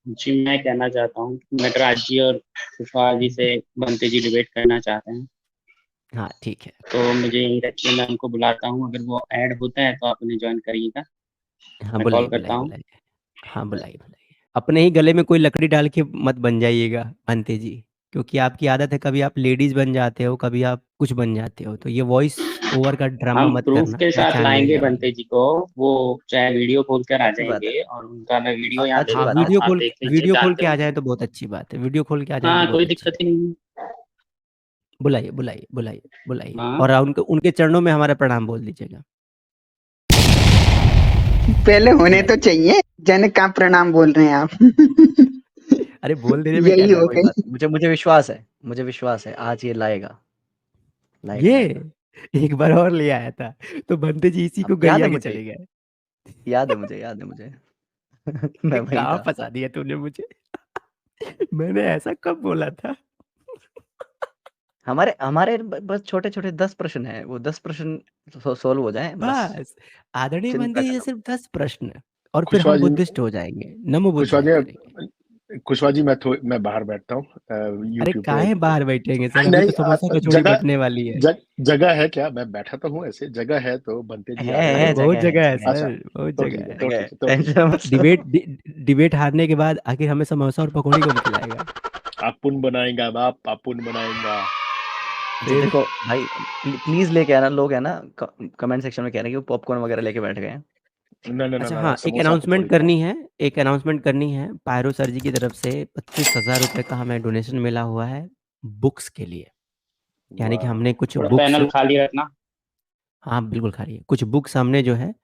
जी, मैं कहना चाहता हूँ नटराज जी और कुशवाहा जी से बंते जी डिबेट करना चाहते हैं। हाँ ठीक है। तो मुझे यहीं रखिए, मैं उनको बुलाता हूँ। अगर वो ऐड होता है तो आप उन्हें ज्वाइन करिएगा। हाँ मैं कॉल बुलाइए करता बुलाइए हूँ। बुलाइए। हाँ बुलाइए बुलाइए। अपने ही गले में कोई लकड़ी डाल के मत बन जाइएगा बंते जी, क्योंकि आपकी आदत है कभी आप लेडीज बन जाते हो, कभी आप कुछ बन जाते हो, तो ये वॉइस ओवर का ड्रामा हम मत प्रूफ करना, के साथ पहचान नहीं हो लाएंगे जाएगी। बंते जी को। वो चाहे वीडियो खोल कर आ अच्छी बात है। जाएंगे और उनका मैं वीडियो यहाँ दे अच्छी हाँ बात देता है, हूँ, वीडियो अच्छी आप बात खोल, देख लीजिए वीडियो खोल जानते के आ हुए। जाए तो बहुत अच्छी बात है, वीडियो खोल के आ जाए तो हाँ, बहुत कोई अच्छी दिक्कत बात ही है। नहीं बुलाइए बुलाइए बुलाइए बुलाइए, है। हाँ, और उनके उनके चरणों में हमारा प्रणाम बोल दीजिएगा। पहले होने तो बुलाइए। चाहिए। जन का प्रणाम बोल रहे हैं आप। अरे बोल देने में क्या यही चलो हो जाता कोई है। बात नहीं, मुझे विश्वास है, मुझे विश्वास है आज ये लाएगा ये लाएगा। एक बार और ले आया था तो बंते जी इसी अब को याद गरिया है के मुझे, चले गए। याद है मुझे। मैं वही कहाँ था। फंसा दिया तूने मुझे। मैंने ऐसा कब बोला था। हमारे हमारे बस छोटे-छोटे 10 प्रश्न हैं, वो 10 प्रश्न सॉल्व हो जाएँ बस, बस आदरणीय चिंता बंते जी खत्म। सिर्फ 10 प्रश्न और फिर कुशवाहा हम जी, बुद्धिस्ट हो जाएंगे, नमो कुशवाहा बुद्धाय करेंगे। जी, कुशवाहा जी, मैं बाहर बैठता हूँ अरे यूट्यूब पे। काहे बाहर बैठेंगे सर, अभी नहीं, तो समोसा कचौड़ी जगह बटने वाली है। जगह है क्या? मैं बैठा तो हूँ, ऐसे जगह है तो बनते जी आ रहे अरे हैं। है, बहुत जगह है, जगह है जगह है, अच्छा, सर, बहुत तो जगह ठीक है, है। तो जगह ठीक है, है, तो ठीक टेंशन मत लो। डिबेट हारने के बाद आखिर हमें समोसा और पकौड़ी कौन खिलाएगा। है। आप पुण्य बनाएगा बाप, आप पुण्य बनाएगा। जी फिर देखो भाई, प्लीज़ लेके आना, लोग है ना कमेंट सेक्शन में कह रहे हैं कि वो पॉपकॉर्न वगैरह लेके बैठ गए हैं। नहीं नहीं अच्छा नहीं, हाँ, एक समोसा अनाउंसमेंट पकौड़ी खाओ। करनी है, एक अनाउंसमेंट करनी है। पायरो सर जी की तरफ से 25,000 रुपए का हमें डोनेशन मिला हुआ है बुक्स के लिए, यानी कि वाह, हमने कुछ थोड़ा बुक्स, पैनल खाली रखना। हाँ बिल्कुल खा रही है, कुछ बुक्स हमने जो है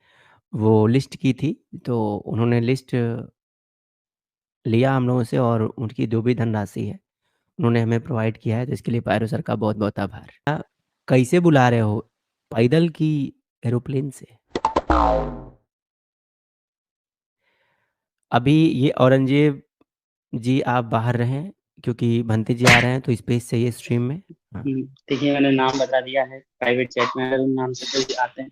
वो लिस्ट की थी, तो उन्होंने लिस्ट लिया हम लोगों से और उनकी जो भी धनराशि है उन्होंने हमें प्रोवाइड किया है, तो इसके लिए पायरो सर का बहुत बहुत आभार। कैसे बुला रहे हो, पैदल की एरोप्लेन से? अभी ये औरंगजेब जी आप बाहर रहें, क्योंकि भंते जी आ रहे हैं तो स्पेस चाहिए स्ट्रीम में। हाँ देखिए, मैंने नाम बता दिया है प्राइवेट चैट में, अगर उन नाम से कोई आते हैं।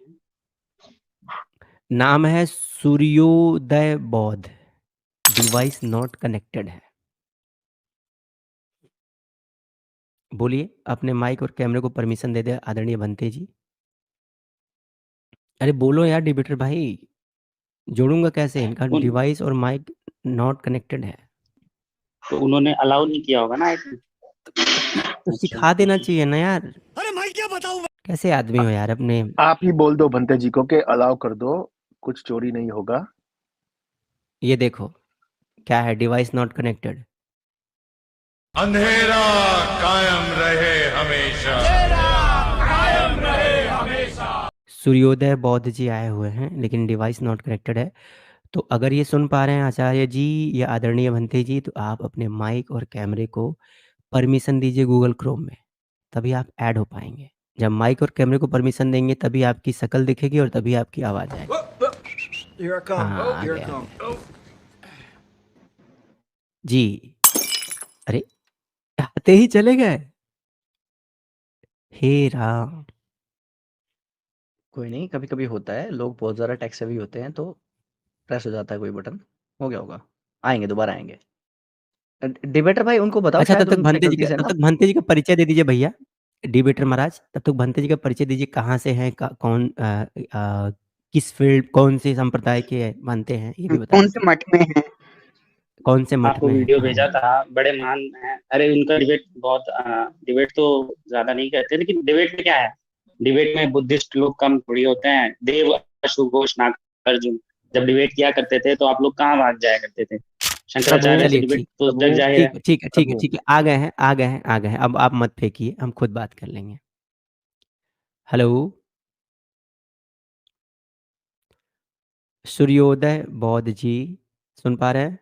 नाम है सूर्योदय बौद्ध, डिवाइस नॉट कनेक्टेड है। बोलिए, अपने माइक और कैमरे को परमिशन दे दे आदरणीय भंते जी। अरे बोलो यार डिबेटर भाई, जोड़ूंगा कैसे, इनका उन डिवाइस और माइक नॉट कनेक्टेड है। तो उन्होंने अलाउ नहीं किया होगा ना, आई थिंक। तो अच्छा, सिखा देना चाहिए ना यार। अरे मैं क्या बताऊं, कैसे आदमी हो यार अपने। आप ही बोल दो बनते जी को कि अलाउ कर दो, कुछ चोरी नहीं होगा। ये देखो क्या है, डिवाइस नॉट कनेक्टेड। अंधेरा कायम रहे हमेशा। सूर्योदय बौद्ध जी आए हुए हैं लेकिन डिवाइस नॉट कनेक्टेड है। तो अगर ये सुन पा रहे हैं आचार्य जी या आदरणीय भंते जी, तो आप अपने माइक और कैमरे को परमिशन दीजिए गूगल क्रोम में, तभी आप ऐड हो पाएंगे। जब माइक और कैमरे को परमिशन देंगे तभी आपकी शक्ल दिखेगी और तभी आपकी आवाज़ आएगी। हाँ आ गया, आ गया। जी, अरे आते ही चले गए, हे राम। कोई नहीं, कभी-कभी होता है, लोग बहुत ज़्यादा टेक सेवी होते हैं तो प्रेस हो जाता है कोई बटन, हो गया होगा। आएँगे, दोबारा आएँगे। डिबेटर भाई उनको बताओ, अच्छा शायद उनसे गलती से तब ना। तक भंते जी का परिचय दे दीजिए भैया, डिबेटर महाराज। तब तक भंते जी का परिचय दीजिए, कहाँ से हैं, कौन किस फील्ड, कौन से संप्रदाय के मानते हैं, ये भी बता कौन से दीजिए। मठ में है? कौन से मठ आपको में है, वीडियो हाँ भेजा जी। था, बड़े महान हैं। अरे उनका डिबेट बहुत डिबेट तो ज्यादा नहीं करते, लेकिन डिबेट में क्या है, डिबेट में बुद्धिस्ट लोग कम थोड़ी होते हैं। देव, अशु, घोष, नागार्जुन जब डिबेट किया करते थे तो आप लोग कहाँ भाग जाया करते थे। प्रभु शंकराचार्य से चलिए डिबेट ठीक, तो जग प्रभु जाहिर है। ठीक है ठीक है ठीक है प्रभु ठीक है, आ गए हैं आ गए हैं आ गए हैं, अब आप मत फेंकिए, हम खुद बात कर लेंगे। हेलो, सूर्योदय बौद्ध जी सुन पा रहे हैं?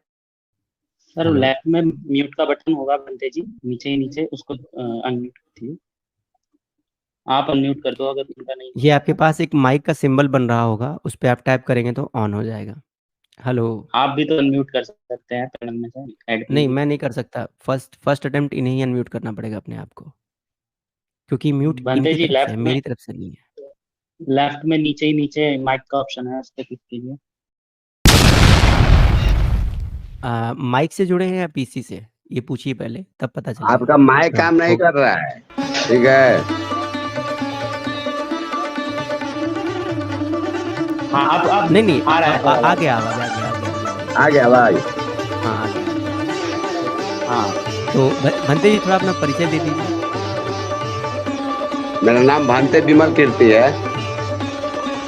सर हेलो, लेफ्ट में म्यूट का बटन होगा बनते जी, नीचे ही नीचे उसको अनम्यूट कीजिए। आप अनम्यूट कर दो अगर उनका नहीं हो ये आपके सकता। पास एक माइक का सिंबल बन रहा होगा, उस पर आप टैप करेंगे तो ऑन हो जाएगा। हेलो, आप भी तो अनम्यूट कर सकते हैं पैनल में से, ऐड नहीं कीजिए। मैं नहीं कर सकता, फर्स्ट अटेम्प्ट इन्हें अनम्यूट करना पड़ेगा अपने आप को, क्योंकि म्यूट बनते इनकी जी तरफ से है, लेफ्ट में, मेरी तरफ से नहीं है। लेफ्ट में नीचे ही नीचे माइक का ऑप्शन है, उस पर क्लिक कीजिए। माइक से जुड़े हैं या पीसी से? ये पूछिए पहले, तब पता चलेगा। आपका माइक हाँ, काम नहीं होगा। कर रहा है, ठीक है। हाँ आप नहीं, नहीं, आ रहा है आ गया आवाज़, आ गया। आ गया आवाज। हाँ, आ गया। हाँ तो भंते जी थोड़ा अपना परिचय दे दीजिए। मेरा नाम भांते विमल कीर्ति है।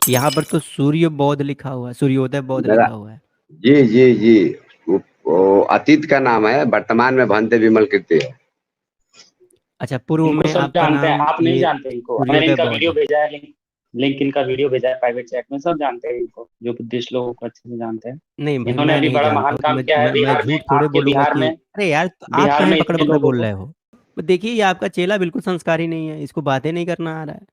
यहाँ पर तो सूर्य बौद्ध लिखा हुआ है, सूर्योदय बौद्ध मेरा लिखा हुआ है। जी जी जी, वो अतीत का नाम है, वर्तमान में भांते विमल कीर्ति है। अच्छा, पूर्व इनको में सब आपका जानते हैं, नाम आप नहीं ये जानते इनको। मैंने सूर्योदय इनका बौद्ध वीडियो है। भेजा है, लिंक इनका वीडियो भेजा है प्राइवेट चैट में, सब जानते हैं इनको, जो बुद्धिस्ट लोगों को अच्छे से जानते हैं। नहीं भाई, इन्होंने मैं अभी नहीं बड़ा जानता महान हूँ, तो काम किया है मैं बिहार में, झूठ थोड़े आपके बोलूंगा बिहार कि में। अरे यार, तो आप बिहार क्या में है पकड़ इतने पकड़ लोगों बोल को, रहे हो? तो देखिए, ये आपका चेला बिल्कुल संस्कारी नहीं है, इसको बातें नहीं करना आ रहा है।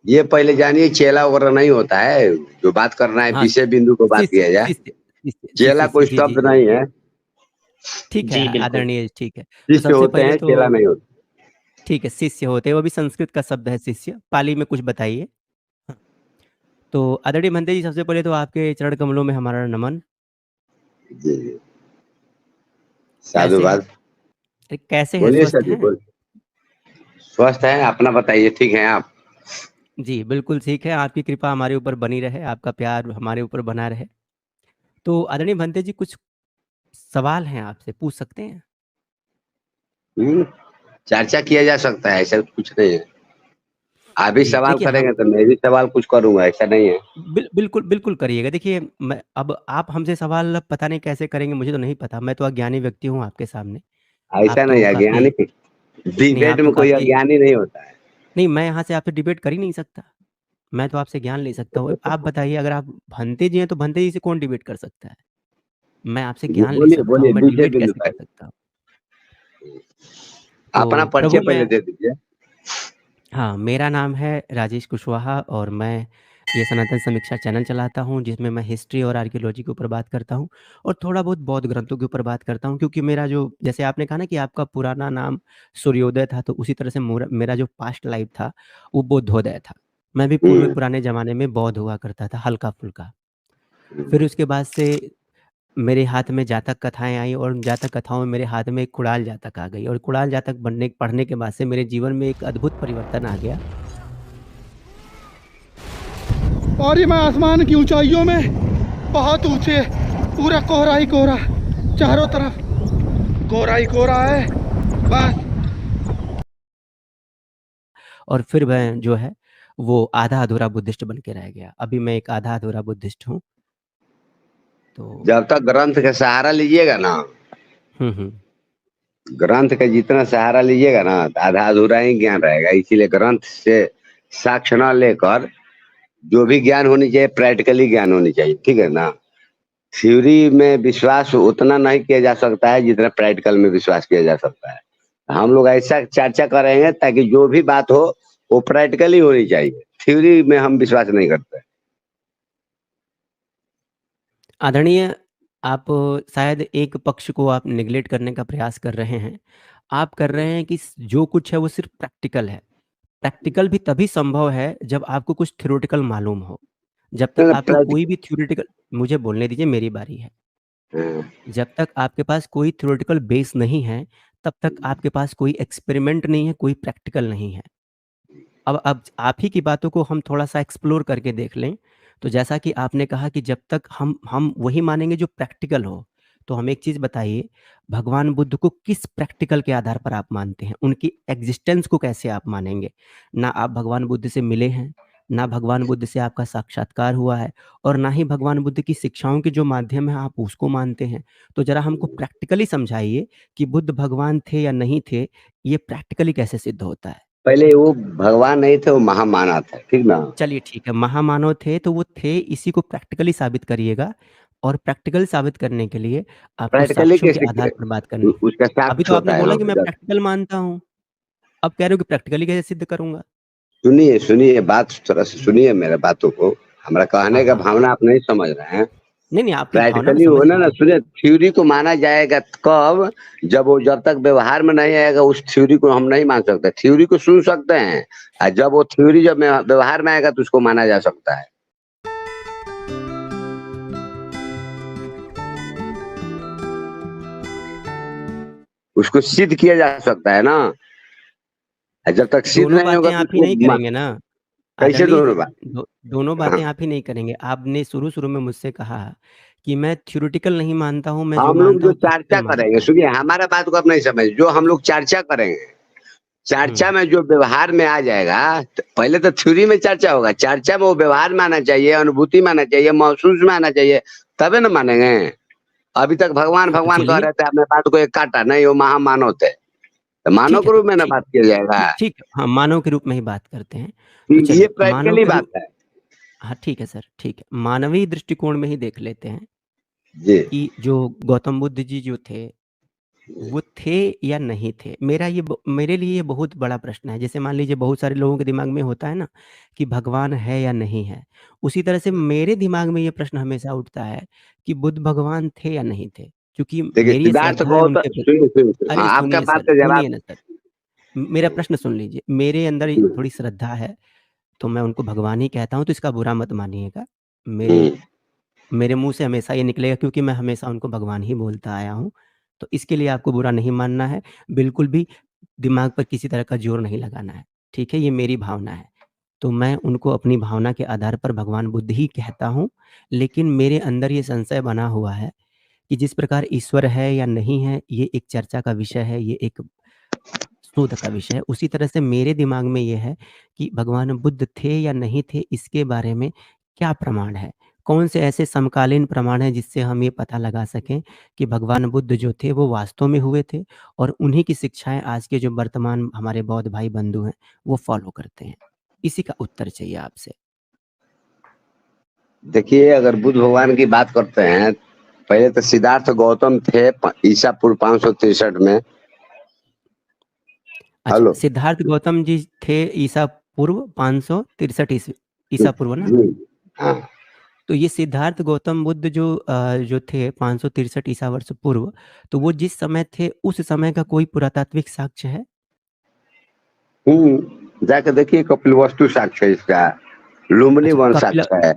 ये पहले जानिए, चेला वगैरह नहीं होता है, जो बात करना है हाँ, विषय बिंदु को बात शिष्य किया जाए। शिष्य शिष्य चेला शिष्य कोई जी जी शब्द जी, नहीं है, ठीक है जी बिल्कुल। आदरणीय, ठीक है। तो शिष्य सबसे होते पहले हैं, तो चेला नहीं होते। ठीक है, शिष्य होते हैं, वो भी संस्कृत का शब्द है शिष्य। पाली में कुछ बताइए। हाँ, तो आदरणीय भंते जी, सबसे पहले तो आपके चरण कमलों में हमारा नमन। जी जी, कैसे हैं? साधुवाद। अरे कैसे हैं, बोलिए स्वस्थ सर जी, हैं? बोलिए। स्वस्थ है, अपना बताइए, ठीक है आप? जी, बिल्कुल ठीक है, आपकी कृपा हमारे ऊपर बनी रहे, आपका प्यार हमारे ऊपर बना रहे। तो आदरणीय भंते जी, कुछ सवाल हैं आपसे, पूछ सकते हैं? चर्चा किया जा सकता है, ऐसा कुछ नहीं है। आप भी जी, सवाल देखिए हम करेंगे तो मैं भी सवाल कुछ करूंगा, ऐसा नहीं है। बिल्कुल, बिल्कुल करिएगा। देखिए, मैं अब आप हमसे सवाल पता नहीं कैसे करेंगे, मुझे तो नहीं पता, मैं तो अज्ञानी व्यक्ति हूँ आपके सामने। ऐसा आप नहीं तो है, काफ़ी अज्ञानी नहीं, डिबेट आप तो में कोई काफ़ी अज्ञानी नहीं होता है। नहीं, मैं यहाँ से आपसे डिबेट कर ही नहीं सकता। मैं तो आपसे ज्ञान ले सकता हूँ। आप बताइए, अगर आप भंते जी हैं, तो भंते जी से कौन डिबेट कर सकता है? मैं आपसे ज्ञान ले बोलिए सकता हूँ, बोलिए, मैं विषय डिबेट बिंदु कैसे कर पर सकता हूँ? अपना तो परिचय प्रभु पहले मैं दे दीजिए। हाँ, मेरा नाम है राजेश कुशवाहा और मैं ये सनातन समीक्षा चैनल चलाता हूँ, जिसमें मैं हिस्ट्री और आर्कियोलॉजी के ऊपर बात करता हूँ और थोड़ा बहुत बौद्ध ग्रंथों के ऊपर बात करता हूँ, क्योंकि मेरा जो, जैसे आपने कहा ना कि आपका पुराना नाम सूर्योदय था, तो उसी तरह से मेरा जो पास्ट लाइफ था, वो बुद्धोदय था। मैं भी हम्म, पुराने ज़माने में बौद्ध हुआ करता था, हल्का-फुल्का। फिर उसके बाद से मेरे हाथ में जातक कथाएँ आई और उन जातक कथाओं में मेरे हाथ में एक कुड़ाल जातक आ गई और कुड़ाल जातक पढ़ने के बाद से मेरे जीवन में एक अद्भुत परिवर्तन आ गया। और ये मैं आसमान की ऊंचाइयों में बहुत ऊंचे, पूरा कोहरा ही कोहरा, चारों तरफ कोहरा ही कोहरा है बस। और फिर मैं जो है वो आधा अधूरा बुद्धिस्ट बन के रह गया। अभी मैं एक आधा अधूरा बुद्धिस्ट हूँ। तो जब तक ग्रंथ का सहारा लीजिएगा ना, ग्रंथ का जितना सहारा लीजिएगा ना, तो आधा अधूरा ही ज्ञान रहेगा। इसीलिए ग्रंथ से साक्ष्य न लेकर जो भी ज्ञान होनी चाहिए, प्रैक्टिकली ज्ञान होनी चाहिए, ठीक है ना। थ्योरी में विश्वास उतना नहीं किया जा सकता है जितना प्रैक्टिकल में विश्वास किया जा सकता है। हम लोग ऐसा चर्चा करेंगे ताकि जो भी बात हो वो प्रैक्टिकली होनी चाहिए, थ्योरी में हम विश्वास नहीं करते। आदरणीय, आप शायद एक पक्ष को आप नेग्लेक्ट करने का प्रयास कर रहे हैं। आप कर रहे हैं कि जो कुछ है वो सिर्फ प्रैक्टिकल है। प्रैक्टिकल भी तभी संभव है जब आपको कुछ थ्योरेटिकल मालूम हो। जब तक आपको कोई भी थ्योरेटिकल, मुझे बोलने दीजिए, मेरी बारी है। जब तक आपके पास कोई थ्योरेटिकल बेस नहीं है, तब तक आपके पास कोई एक्सपेरिमेंट नहीं है, कोई प्रैक्टिकल नहीं है। अब आप ही की बातों को हम थोड़ा-सा एक्सप्लोर करके देख लें, तो जैसा कि आपने कहा कि जब तक हम वही मानेंगे जो प्रैक्टिकल हो, तो हमें एक चीज़ बताइए, भगवान बुद्ध को किस प्रैक्टिकल के आधार पर आप मानते हैं? उनकी एक्जिस्टेंस को कैसे आप मानेंगे? ना आप भगवान बुद्ध से मिले हैं, ना भगवान बुद्ध से आपका साक्षात्कार हुआ है और ना ही भगवान बुद्ध की शिक्षाओं के जो माध्यम है आप उसको मानते हैं। तो ज़रा हमको प्रैक्टिकली समझाइए कि बुद्ध भगवान थे या नहीं थे, ये प्रैक्टिकली कैसे सिद्ध होता है? पहले वो भगवान नहीं थे, वो महामानव थे, ठीक ना। चलिए ठीक है, महामानव थे तो वो थे, इसी को प्रैक्टिकली साबित करिएगा और प्रैक्टिकल साबित करने के लिए आपको प्रैक्टिकली साक्ष्यों के कैसे, आधार पर बात करनी है। उसका अभी साक्ष्य तो आपने होता है। बोला हाँ, कि मैं प्रैक्टिकल मानता हूँ, अब कह रहे हो कि प्रैक्टिकली कैसे सिद्ध करूँगा? सुनिए सुनिए, बात थोड़ा सा सुनिए मेरे बातों को। हमारा कहने हाँ, का हाँ। भावना आप नहीं समझ रहे हैं। नहीं, नहीं, आपकी भावना मैं प्रैक्टिकली समझ होना रहा ना, हूँ। सुनिए, थ्योरी को माना जाएगा कब? जब तक व्यवहार में नहीं आएगा उस थ्योरी को हम नहीं मान सकते। थ्योरी को सुन सकते हैं और जब वो थ्योरी जब व्यवहार में आएगा तो उसको माना जा सकता है। उसको सिद्ध किया जा सकता है ना। जब तक सिद्ध दोनों नहीं होगा बातें तो आप ही नहीं करेंगे ना कैसे आदरणीय दोनों जी, बात? दोनों बातें हाँ। आप ही नहीं करेंगे। आपने शुरू में मुझसे कहा कि मैं थ्योरेटिकल नहीं मानता हूँ, मैं जो हम लोग मानता जो हूँ तथ्य चर्चा मानता करेंगे, हूँ। सुनिए हमारा बात को आप नहीं समझ, जो हम लोग चर्चा करेंगे, चर्चा में जो व्यवहार में आ जाएगा, पहले तो थ्योरी में चर्चा होगा, चर्चा में वो व्यवहार में आना चाहिए, अनुभूति में आना चाहिए, महसूस में आना चाहिए, तबे न मानेंगे। अभी तक भगवान तो भगवान कह चलिए रहे थे, आपने बात को एक काटा नहीं, वो महामानव थे, तो मानव ठीक के है, रूप में ना बात किया जाएगा। ठीक है, हाँ मानव के रूप में ही बात करते हैं। तो ये चलिए मानव प्रैक्टिकली के बात रूप, है हाँ ठीक है सर, ठीक है, मानवीय दृष्टिकोण में ही देख लेते हैं जी। कि जो गौतम बुद्ध जी जो थे वो थे या नहीं थे। मेरे लिए ये बहुत बड़ा प्रश्न है। जैसे मान लीजिए बहुत सारे लोगों के दिमाग में होता है ना कि भगवान है या नहीं है, उसी तरह से मेरे दिमाग में ये प्रश्न हमेशा उठता है कि बुद्ध भगवान थे या नहीं थे, क्योंकि देखिए मेरी ये सिद्धार्थ श्रद्धा है गौतम, उनके प्रति। सुनिए, अरे हाँ आपका सुनिए बात सर, का सुनिए जवाब। ना सर, मेरा प्रश्न सुन लीजिए। मेरे अंदर थोड़ी श्रद्धा है तो मैं उनको भगवान ही कहता हूँ, तो इसका बुरा मत मानिएगा। मेरे मुंह से हमेशा ये निकलेगा क्योंकि मैं हमेशा उनको भगवान ही बोलता आया हूँ, तो इसके लिए आपको बुरा नहीं मानना है, बिल्कुल भी दिमाग पर किसी तरह का जोर नहीं लगाना है, ठीक है? ये मेरी भावना है, तो मैं उनको अपनी भावना के आधार पर भगवान बुद्ध ही कहता हूँ, लेकिन मेरे अंदर ये संशय बना हुआ है कि जिस प्रकार ईश्वर है या नहीं है, ये एक चर्चा का विषय है, ये एक शोध का विषय है। उसी तरह से मेरे दिमाग में ये है कि भगवान बुद्ध थे या नहीं थे, इसके बारे में क्या प्रमाण है? कौन से ऐसे समकालीन प्रमाण हैं जिससे हम ये पता लगा सकें कि भगवान बुद्ध जो थे वो वास्तव में हुए थे और उन्हीं की शिक्षाएँ आज के जो वर्तमान हमारे बौद्ध भाई बंधु हैं, वो फ़ॉलो करते हैं। इसी का उत्तर चाहिए आपसे। देखिए अगर बुद्ध भगवान की बात करते हैं, पहले तो सिद्धार्थ गौतम थे ईसा पूर्व 563 में। अच्छा, हेलो सिद्धार्थ गौतम जी थे ईसा पूर्व 563 ईसा पूर्व ना? जी, हाँ तो ये सिद्धार्थ गौतम बुद्ध जो थे 563 ईसा वर्ष पूर्व, तो वो जिस समय थे उस समय का कोई पुरातात्विक साक्ष्य है? जाके देखिए कपिलवस्तु साक्ष्य है इसका, लुम्बिनी अच्छा, वन कपिला साक्ष्य है,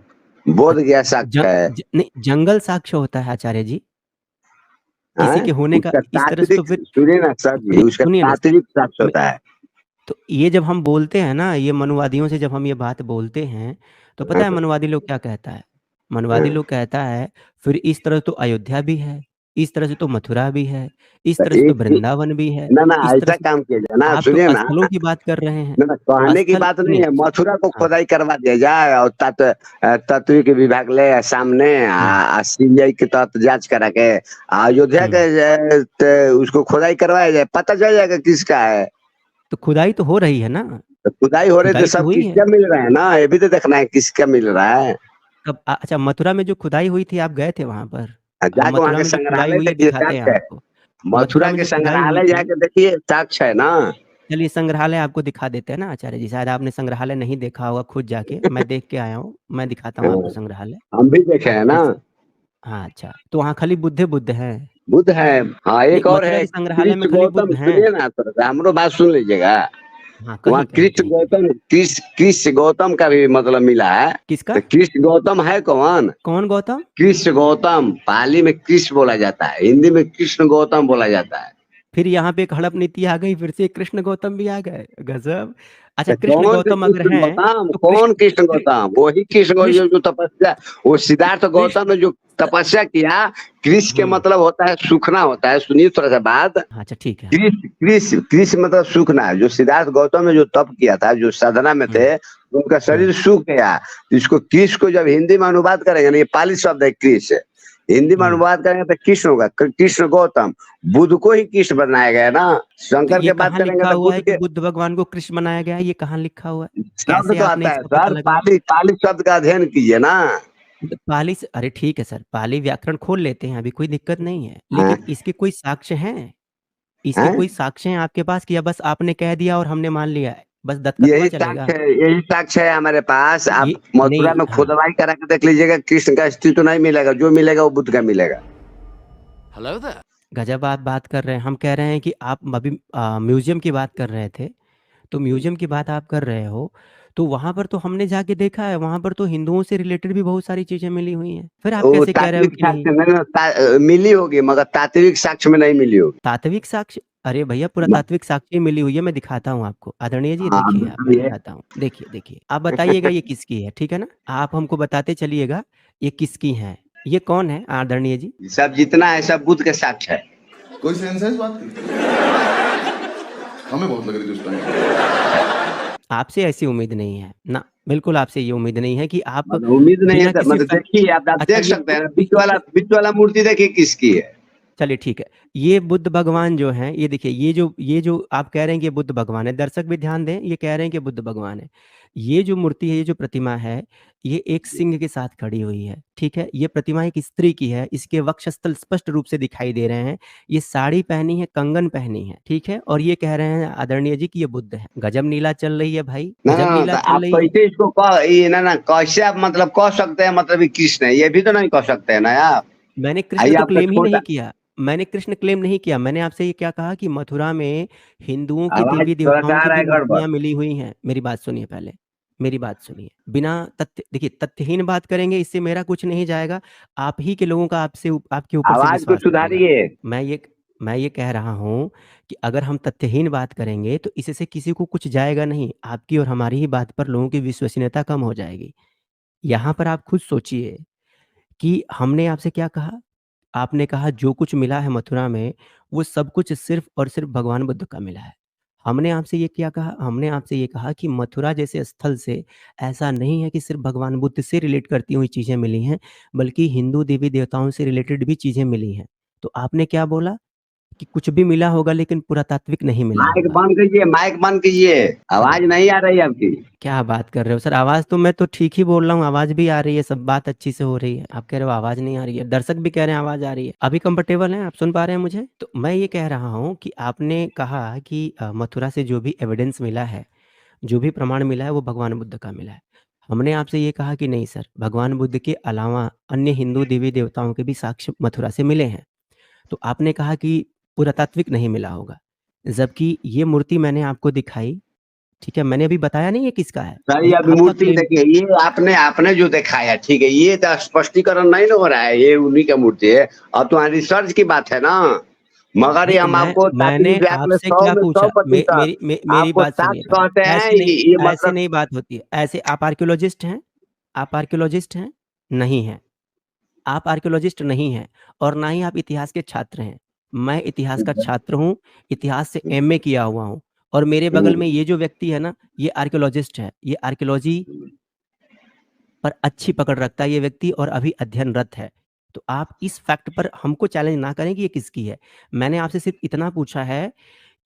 बोध गया साक्ष्य है। नहीं, जंगल साक्ष्य होता है आचार्य जी, हाँ? किसी के होने का। उसका इस तरह से तो तात्विक, फिर सुनिए ना सर जी, सुनिए उसका सुनिए ना सर, तात्विक साक्ष्य मैं- होता है। तो ये जब हम बोलते हैं ना, ये मनुवादियों से जब हम ये बात बोलते हैं, तो पता है मनवादी लोग क्या कहता है? मनवादी लोग कहता है फिर इस तरह तो अयोध्या भी है, इस तरह से तो मथुरा भी है, इस तरह से तो एक वृंदावन भी है, ना ना इस तरह ऐसा से काम किया जाए ना, आप तो सुनिए ना, स्थलों की बात कर रहे हैं। ना ना कहने की स्थल बात नहीं सुनिए, है, मथुरा को हाँ, खोदाई करवा दिया जाए और तत्व के विभाग ले सामने सीबीआई के तहत जांच करा के अयोध्या के उसको खोदाई करवाया जाए, पता चल जाएगा किसका है। तो खुदाई तो हो रही है ना, तो खुदाई हो रही तो खुदाई तो सब हुई है। किसका मिल रहा है ना, ये भी तो देखना है किसका मिल रहा है। कब अच्छा, मथुरा में जो खुदाई हुई थी आप गए थे वहां पर? जाके वहाँ मथुरा के में जो खुदाई संग्रहालय हुई है देखिए दिखाते हैं साक्ष्य है, आपको। मथुरा में के जो खुदाई हुई संग्रहालय थी, जाके देखिए साक्ष्य है ना। चलिए संग्रहालय आपको दिखा देते हैं ना आचार्य जी, शायद आपने संग्रहालय नहीं देखा होगा खुद जाके, मैं देख के आया हूँ, मैं दिखाता हूँ आपको संग्रहालय। हम भी देखे हैं ना। हाँ अच्छा, तो वहाँ खाली बुद्ध हैं? बुद्ध है, हाँ नहीं, एक और मथुरा है के संग्रहालय में कृष्ण खाली गौतम, बुद्ध हैं? सुनिए ना थोड़ा हमरो बात सुन लीजिएगा। हाँ वहाँ कहीं कहीं कृष्ण गौतम का भी मतलब मिला है। किसका? तो कृष्ण गौतम है कौन? कौन गौतम? कृष्ण गौतम, पाली में कृष्ण बोला जाता है, हिंदी में कृष्ण गौतम बोला जाता है। फिर यहाँ पे एक हड़प नीति आ गई, फिर से कृष्ण गौतम भी आ गए, गजब। अच्छा, तो कृष्ण कौन गौतम अगर कृष्ण हैं गौतम, तो कौन कृष्ण गौतम? वही कृष्ण गौतम जो तपस्या, वो सिद्धार्थ गौतम ने जो तपस्या किया। कृष्ण के मतलब होता है सूखना होता है, सुनिए थोड़ा सा बात। अच्छा ठीक है। कृष्ण मतलब सूखना। जो सिद्धार्थ गौतम ने जो तप किया था, जो साधना में थे, उनका शरीर सूख गया। इसको कृष्ण को जब हिंदी में अनुवाद करेंगे ना, ये पाली शब्द है कृष्ण, हिंदी में अनुवाद करेंगे तो कृष्ण होगा, कृष्ण गौतम। बुद्ध को ही कृष्ण बनाया गया ना, शंकर तो के बात करेंगे तो बुद्ध के बुद्ध भगवान को कृष्ण बनाया गया है, ये कहाँ लिखा हुआ है? शब्द कैसे तो आपने आता है इसका पता सर, लगाया? पाली शब्द का अध्ययन कीजिए ना। तो पाली से, अरे ठीक है सर, पाली व्याकरण खोल लेते हैं, अभी कोई दिक्कत नहीं है, हाँ? लेकिन इसके कोई साक्ष्य हैं? इसके हैं? कोई साक्ष्य हैं आपके पास कि या बस आपने कह दिया और हमने मान लिया है, बस दत्तखत हुआ चलेगा? यही साक्ष्य है हमारे पास। आप मथुरा नहीं, में हाँ। खुदाई करा के देख लीजिएगा, कृष्ण का अस्तित्व नहीं मिलेगा, जो मिलेगा वो बुद्ध का मिलेगा। गजब आप बात कर रहे हैं। हम कह रहे हैं कि आप अभी म्यूजियम की बात कर रहे थे, तो म्यूजियम की बात आप कर रहे हो, तो वहां पर तो हमने जाके देखा है, वहां पर तो हिंदुओं से रिलेटेड भी बहुत सारी चीजें मिली हुई हैं। फिर आप वो कैसे कह रहे हो तात्विक कि नहीं? साक्ष्य मिली होगी, मगर तात्विक साक्ष्य में नहीं मिली होगी। तात्विक साक्ष्य अरे भैया पुरातात्विक साक्ष्य मिली हुई है, मैं दिखाता हूँ आपको। आदरणीय जी हाँ देखिए आप, मैं बताइए। दिखाता हूँ। देखिए, आप बताइएगा ये किसकी है, ठीक है ना? आप हमको बताते चलिएगा ये किसकी है। ये कौन है आदरणीय जी? सब जितना है सब बुद्ध के साक्ष्य है। कोई सेंस है इस बात की? हमें बहुत लग रही थी उस टाइम। आपसे ऐसी उम्मीद नहीं है ना, बिल्कुल आपसे ये उम्मीद नहीं है कि आप मतलब उम्मीद नहीं है बिना तो किसी मतलब फैक्ट। देखिए आप अच्छा देख ये सकते हैं ना, बीच वाला मूर्ति देखिए किसकी है। चलिए ठीक है, ये बुद्ध भगवान जो हैं, ये देखिए ये जो आप कह रहे हैं कि ये बुद्ध भगवान है, दर्शक भी ध्यान दें, ये कह रहे हैं कि बुद्ध भगवान है। ये जो मूर्ति है, ये जो प्रतिमा है, ये एक सिंह के साथ खड़ी हुई है, ठीक है? ये प्रतिमा एक स्त्री की है, इसके वक्षस्थल स्पष्ट रूप से दिखाई दे रहे हैं। ये साड़ी पहनी है, कंगन पहनी है, ठीक है? और ये कह रहे हैं आदरणीय जी कि ये बुद्ध है। गजब नीला चल रही है भाई, ना गजब ना नीला तो चल आप रही है। कैसे इसको ये ना कैसे आप मतलब कह सकते हैं, मतलब ये कृष्ण है, ये भी तो नहीं कह सकते हैं ना यार। मैंने कृष्ण आइए तो आपका क्लेम ही छोटा नहीं किया। मैंने कृष्ण क्लेम नहीं किया। मैंने आपसे ये क्या कहा कि मथुरा में हिंदुओं की आवाज देवी थोड़ा सा देवताओं आ की रहा जो है गड़बड़। मूर्तियां मिली हुई हैं, मेरी बात सुनिए पहले, मेरी बात सुनिए। बिना तथ्य, देखिए तथ्यहीन बात करेंगे, इससे मेरा कुछ नहीं जाएगा। आप ही के लोगों का आपके ऊपर से आवाज को विश्वास उठेगा। सुधारिए। मैं ये कह रहा हूँ कि अगर हम तथ्यहीन बात करेंगे तो इससे किसी को कुछ जाएगा नहीं। आपकी और हमारी ही बात पर लोगों की विश्वसनीयता कम हो जाएगी। यहाँ पर आप खुद सोचिए कि हमने आपसे क्या कहा? आपने कहा जो कुछ मिला है मथुरा में, वो सब कुछ सिर्फ़ और सिर्फ़ भगवान बुद्ध का मिला है। हमने आपसे ये क्या कहा? हमने आपसे ये कहा कि मथुरा जैसे स्थल से ऐसा नहीं है कि सिर्फ़ भगवान बुद्ध से रिलेट करती हुई चीज़ें मिली हैं, बल्कि हिंदू देवी-देवताओं से रिलेटेड भी चीज़ें मिली हैं। तो आपने क्या बोला कि कुछ भी मिला होगा लेकिन पुरातात्विक नहीं मिला माइक होगा। बंद कीजिए, माइक बंद कीजिए, अरे आवाज नहीं आ रही आपकी। क्या बात कर रहे हो सर? आवाज़ तो मैं तो ठीक ही बोल रहा हूँ, आवाज़ भी आ रही है, सब बात अच्छी से हो रही है। आप कह रहे हो आवाज़ नहीं आ रही है, दर्शक भी कह रहे हैं आवाज़ आ रही है। अभी कंफर्टेबल हैं, आप सुन पा रहे हैं मुझे? तो मैं ये कह रहा हूँ कि आपने कहा कि मथुरा से जो भी एविडेंस मिला है, जो भी प्रमाण मिला है, वो भगवान बुद्ध का मिला है। हमने आपसे ये कहा कि नहीं सर, भगवान बुद्ध के अलावा अन्य हिंदू देवी-देवताओं के भी साक्ष्य मथुरा से मिले हैं। तो आपने कहा कि पुरातात्विक नहीं मिला होगा, जबकि ये मूर्ति मैंने आपको दिखाई, ठीक है? मैंने अभी बताया नहीं ये किसका है, सर ये ये अभी आपका मूर्ति क्लेम। देखिए, ये आपने जो दिखाया, ठीक है, ये तो स्पष्टीकरण नहीं ना हो रहा है, ये उन्हीं का मूर्ति है। अब तो रिसर्च की बात है ना, मगर नहीं ये तो हम आपको मैंने ताकि आपने आपसे 100 क्या में पूछा? 100% मेरी आपको बात सुनिए साक्ष्य पहले। कहते हैं, ये ऐसे मतलब नहीं बात होती है। ऐसे आप आर्कियोलॉजिस्ट हैं? आप आर्कियोलॉजिस्ट हैं? नहीं हैं। आप आर्कियोलॉजिस्ट नहीं हैं और ना ही आप इतिहास के छात्र हैं। मैं इतिहास का छात्र हूँ, इतिहास से एमए किया हुआ हूँ और मेरे बगल में ये जो व्यक्ति है ना, ये आर्कियोलॉजिस्ट है। ये आर्कियोलॉजी पर अच्छी पकड़ रखता है ये व्यक्ति और अभी अध्ययनरत है। तो आप इस फैक्ट पर हमको चैलेंज ना करें कि ये किसकी है। मैंने आपसे सिर्फ़ इतना पूछा है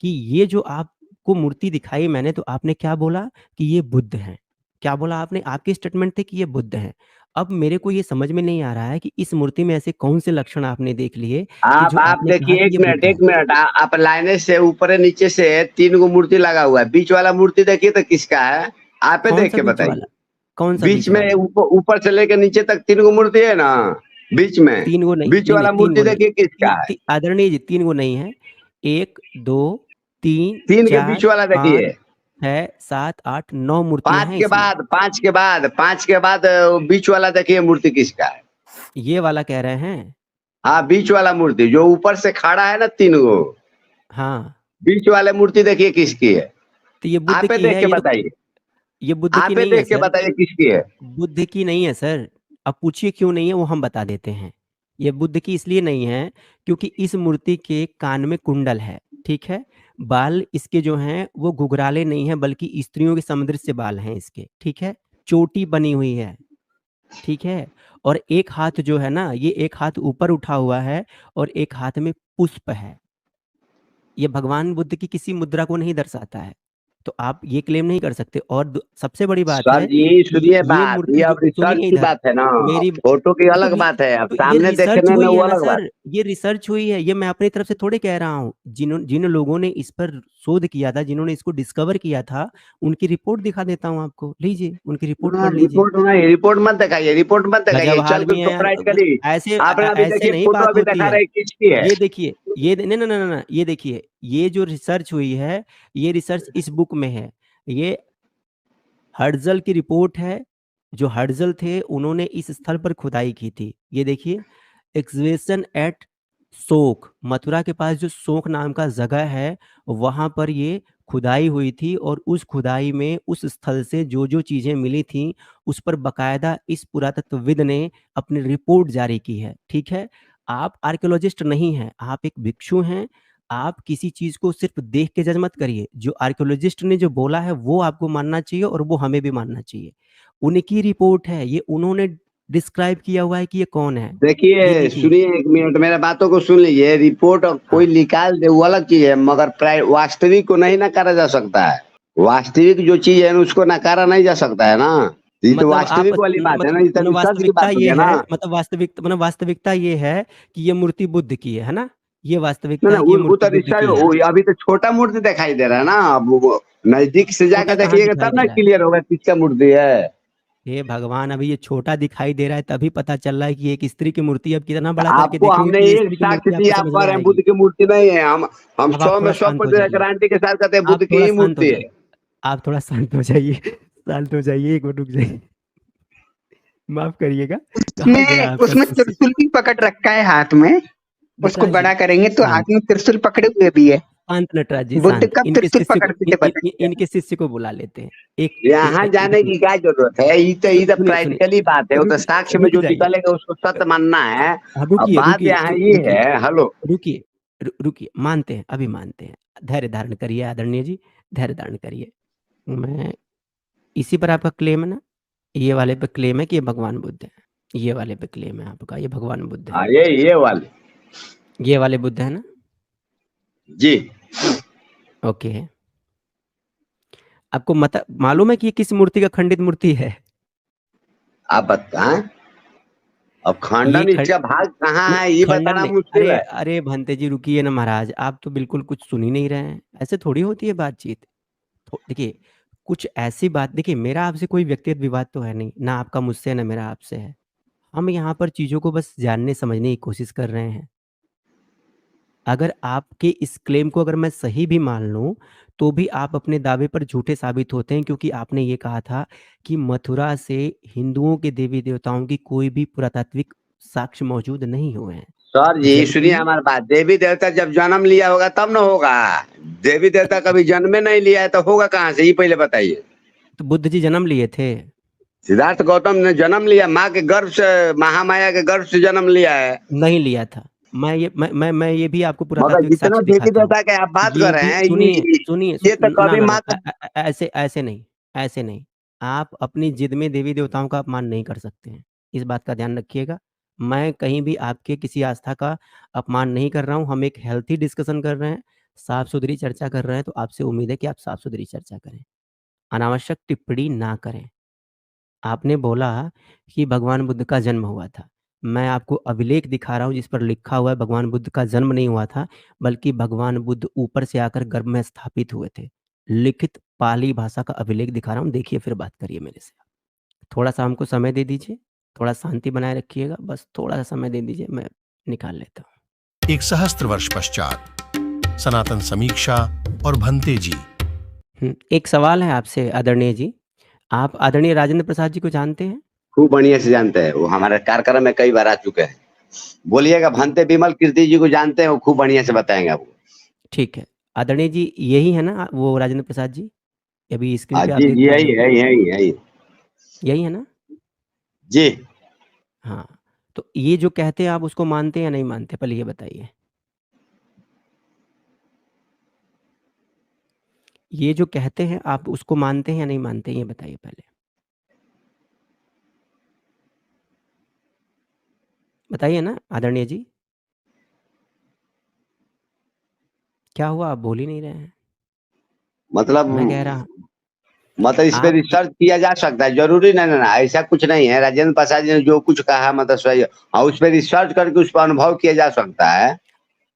कि ये जो आपको मूर्ति दिखाई मैंने, तो आपने क्या बोला कि ये बुद्ध हैं। क्या बोला आपने? आपके स्टेटमेंट थे कि ये बुद्ध हैं। अब मेरे को ये समझ में नहीं आ रहा है कि इस मूर्ति में ऐसे कौन से लक्षण आपने देख लिए कि जो आप आपने कहा देखिए, कि एक ये मिनट बुद्ध एक हैं। मिनट आप लाइने से ऊपर नीचे से 3 गो मूर्ति लगा हुआ है, बीच वाला मूर्ति देखिए तो किसका है, आप ही देख कौन-सा के बीच बताइए। वाला? कौन-सा बीच बीच में वाला? ऊपर से लेकर नीचे तक 3 गो मूर्ति है ना, बीच में 3 गो नहीं, बीच नहीं वाला 3 मूर्ति गो नहीं। देखिए किसका है। आदरणीय जी 3 गो नहीं है। 1, 2, 3, 3 के 4, बीच वाला 5, देखिए, 6, 7, 8, 9 मूर्तियाँ पांच हैं के इसमें। बाद पांच के बाद बीच वाला देखिए मूर्ति किसका है। ये वाला कह रहे हैं? हाँ, बीच वाला मूर्ति जो ऊपर से खड़ा है ना 3 गो, हाँ, बीच वाले मूर्ति देखिए किसकी है। तो ये बुद्ध आप ही की देख है, के बताइए, ये बुद्ध की आप ही नहीं है देख के सर। बताइए किसकी है। बुद्ध की नहीं है सर। अब पूछिए क्यों नहीं है, वो हम बता देते हैं। ये बुद्ध की इसलिए नहीं है क्योंकि इस मूर्ति के कान में कुंडल है, ठीक है? बाल इसके जो हैं वो घुघराले नहीं हैं बल्कि स्त्रियों के सामंजस्य बाल हैं इसके, ठीक है? चोटी बनी हुई है, ठीक है? और एक हाथ जो है ना, ये एक हाथ ऊपर उठा हुआ है और एक हाथ में पुष्प है। ये भगवान बुद्ध की किसी मुद्रा को नहीं दर्शाता है। तो आप ये क्लेम नहीं कर सकते और सबसे बड़ी बात सर है जी कि सुनिए ये बात, ये मूर्ति जो अब रिसर्च सुनिए की इधर बात है ना, मेरी फोटो की तो अलग ये बात है, अब तो ये सामने रिसर्च देखने में हुई वो है ना अलग बात। सर, ये रिसर्च हुई है। ये मैं अपनी तरफ से थोड़े कह रहा हूँ। जिन लोगों ने इस पर शोध किया था, जिन्होंने इसको डिस्कवर किया था, उनकी रिपोर्ट दिखा देता हूँ आपको। लीजिए, उनकी रिपोर्ट ना पढ़ लीजिए। रिपोर्ट मत दिखाइए, रिपोर्ट मत दिखाइए, गजब चल के आदमी उसको है। प्राइट करिए। आपने अभी ऐसे देखिए नहीं फोटो बात अभी होती दिखा है। रहे किसकी है। ये देखिए, ये नहीं, नहीं, नहीं, नहीं, ये देखिए, ये जो रिसर्च हुई है, ये रिसर्च इस बुक में है। ये हर्ट्ज़ल की रिपोर्ट है। जो हर्ट्ज़ल थे, उन्होंने इस स्थल पर खुदाई की थी। ये देखिए, एक्सकेवेशन एट सोख, मथुरा के पास जो सोख नाम का जगह है, वहाँ पर ये खुदाई हुई थी और उस खुदाई में उस स्थल से जो चीज़ें मिली थीं, उस पर बाकायदा इस पुरातत्वविद ने अपनी रिपोर्ट जारी की है, ठीक है? आप आर्कियोलॉजिस्ट नहीं हैं, आप एक भिक्षु हैं, आप किसी चीज़ को सिर्फ़ देख के जज मत करिए, जो आर्कियोलॉजिस्ट ने जो बोला है, वो आपको मानना चाहिए और वो हमें भी मानना चाहिए। उनकी रिपोर्ट है, ये उन्होंने डिस्क्राइब किया हुआ है कि ये कौन है। ये देखिए देखिए। सुनिए 1 मिनट, मेरे बातों को सुन लीजिए। रिपोर्ट कोई हाँ। निकाल दे वो अलग चीज है, मगर वास्तविक को नहीं नकारा जा सकता है। वास्तविक जो चीज है ना, उसको नकारा नहीं जा सकता है ना। ये तो मतलब आप वास्तविक वाली बात है ना, ये तो मतलब रिसर्च की वास्तविकता बात हो ये गया ना। है, मतलब वास्तविकता ये है कि ये मूर्ति बुद्ध की है ना? ये वास्तविकता ना है कि ये वो मूर्ति तो बुद्ध रिसर्च, की है। अभी तो छोटा मूर्ति दिखाई दे रहा है ना। अब वो नजदीक से जाकर छोटा कहाँ देखिएगा दिखाई तब दे ना रहा है? क्लियर होगा किसका मूर्ति है। हे भगवान, अभी ये छोटा दिखाई दे रहा है तभी पता चल रहा है कि एक स्त्री की मूर्ति, अब कितना बड़ा करके आपको देखेंगे हमने कि ये एक स्त्री की साक्ष्य मूर्ति आपको दिया, आप समझ कह में रहे हैं आएगी। बुद्ध की मूर्ति नहीं है। हम अब आप थोड़ा शांत हो जाइए। गारंटी के साथ कहते हैं बुद्ध आप की थोड़ा ही शांत हो मूर्ति है। जाइए। आप थोड़ा शांत हो जाइए। शांत हो जाइए, एक मिनट रुक जाइए। माफ करिएगा। कहाँ गया उसमें आपका उसमें शिष्य? त्रिशूल भी पकड़ रखा है हाथ में। उसको नटराज बड़ा जी, करेंगे तो शांत हाथ में त्रिशूल पकड़े हुए भी है। शांत नटराज जी, बुद्ध शांत। कब इनके त्रिशूल शिष्य को पकड़ते थे पता नहीं। इनके शिष्य को बुला लेते हैं। यहाँ एक जाने मिनट की क्या जरूरत है? ये तो सुनिए, प्रैक्टिकली बात है। वो तो साक्ष्य में रुक जो जाइए। निकलेगा उसको सत्य मानना है। अब रुकिए बात रुकिए यहाँ ये रुकिए है। हेलो, रुकिए रुकिए, मानते हैं, अभी मानते हैं। धैर्य धारण करिए आदरणीय जी, धैर्य धारण करिए। मैं इसी पर आपका क्लेम है ना? ये वाले पे क्लेम है कि ये भगवान बुद्ध है। ये वाले पे क्लेम है आपका, ये भगवान बुद्ध है। हाँ ये वाले ये वाले बुद्ध है ना? जी। ओके। आपको मालूम है कि ये किस मूर्ति का खंडित मूर्ति है? आप बताएं। अब ये खंडन इसका भाग कहाँ है ये खंडन बताना नहीं। मुश्किल अरे है। अरे भंते जी रुकिए ना महाराज, आप तो बिल्कुल कुछ सुन ही नहीं रहे हैं। ऐसे थोड़ी होती है बातचीत। देखिए, कुछ ऐसी बात, देखिए मेरा आपसे कोई व्यक्तिगत विवाद तो है नहीं, ना आपका मुझसे ना मेरा आपसे है। हम यहाँ पर चीज़ों को बस जानने समझने की कोशिश कर रहे हैं। अगर आपके इस क्लेम को अगर मैं सही भी मान लूँ, तो भी आप अपने दावे पर झूठे साबित होते हैं, क्योंकि आपने ये कहा था कि मथुरा से हिंदुओं के देवी-देवताओं की कोई भी पुरातात्विक साक्ष्य मौजूद नहीं हुए हैं। सर जी सुनिए जबकि हमारी बात। देवी देवता जब जन्म लिया होगा तब ना होगा। देवी देवता कभी जन्मे नहीं लिया है तो होगा कहाँ से? ये पहले बताइए। तो बुद्ध जी जन्म लिए थे। सिद्धार्थ गौतम ने जन्म लिया, माँ के गर्भ से, महामाया के गर्भ से जन्म लिया है। नहीं लिया था। मैं ये भी आपको मगर पुरातात्विक जितना साक्ष्य देवी दिखाता हूँ। देवता के आप बात ये कर रहे भी हैं, सुनिए ये तो ना कभी ना माँ ना ऐसे नहीं, ऐसे नहीं। आप अपनी जिद में देवी देवताओं का अपमान नहीं कर सकते हैं, इस बात का ध्यान रखिएगा। मैं कहीं भी आपके किसी आस्था का अपमान नहीं कर रहा हूँ। हम एक हेल्थी डिस्कशन कर रहे हैं, साफ सुथरी चर्चा कर रहे हैं, तो आपसे उम्मीद है कि आप साफ सुथरी चर्चा करें, अनावश्यक टिप्पणी ना करें। आपने बोला कि भगवान बुद्ध का जन्म हुआ था। मैं आपको अभिलेख दिखा रहा हूँ जिस पर लिखा हुआ है भगवान बुद्ध का जन्म नहीं हुआ था, बल्कि भगवान बुद्ध ऊपर से आकर गर्भ में स्थापित हुए थे। लिखित पाली भाषा का अभिलेख दिखा रहा हूँ, देखिए फिर बात करिए मेरे से। थोड़ा-सा हमको समय दे दीजिए, थोड़ा शांति बनाए रखिएगा, बस थोड़ा-सा समय दे दीजिए, मैं निकाल लेता हूँ। एक सहस्त्र वर्ष पश्चात सनातन समीक्षा और भंते जी। एक सवाल है आपसे आदरणीय जी। आप आदरणीय राजेंद्र प्रसाद जी को जानते हैं? खूब बढ़िया से जानते हैं। वो हमारे कार्यक्रम में कई बार आ चुके हैं। बोलिएगा। भंते विमल कीर्ति जी को जानते हैं, वो खूब बढ़िया से बताएंगे आपको। ठीक है। आदरणीय जी यही है ना वो राजेंद्र प्रसाद जी? अभी स्क्रीन पे आप जी देख जी पा रहे हैं? यही यही है ना? जी। हाँ, तो ये जो कहते हैं आप उसको मानते हैं या नहीं मानते? पहले ये बताइए। ये जो कहते हैं आप उसको मानते हैं या नहीं मानते हैं, ये बताइए पहले? बताइए ना आदरणीय जी? क्या हुआ, आप बोल ही नहीं रहे हैं? मैं कह रहा मतलब इस पे आप रिसर्च किया जा सकता है, जरूरी नहीं ना, ऐसा कुछ नहीं है। राजेंद्र प्रसाद जी ने जो कुछ कहा मतलब सही है। हाँ, उस पे रिसर्च करके उस पर अनुभव किया जा सकता है।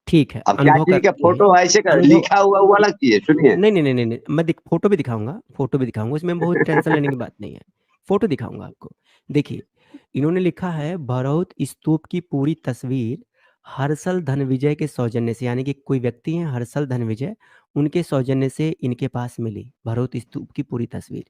ठीक है, अब क्या अनुभव चीज के करते हैं। फोटो ऐसे लिखा हुआ वो अलग चीज है। सुनिए, नहीं, मैं फ़ोटो भी दिखाऊँगा, इसमें बहुत टेंशन लेने की बात नहीं है। फ़ोटो दिखाऊँगा आपको। देखिए, इन्होंने लिखा है भरौत स्तूप की पूरी तस्वीर हर्षल धनविजय के सौजन्य से, यानी कि कोई व्यक्ति हैं हर्षल धनविजय, उनके सौजन्य से इनके पास मिली भरौत स्तूप की पूरी तस्वीर।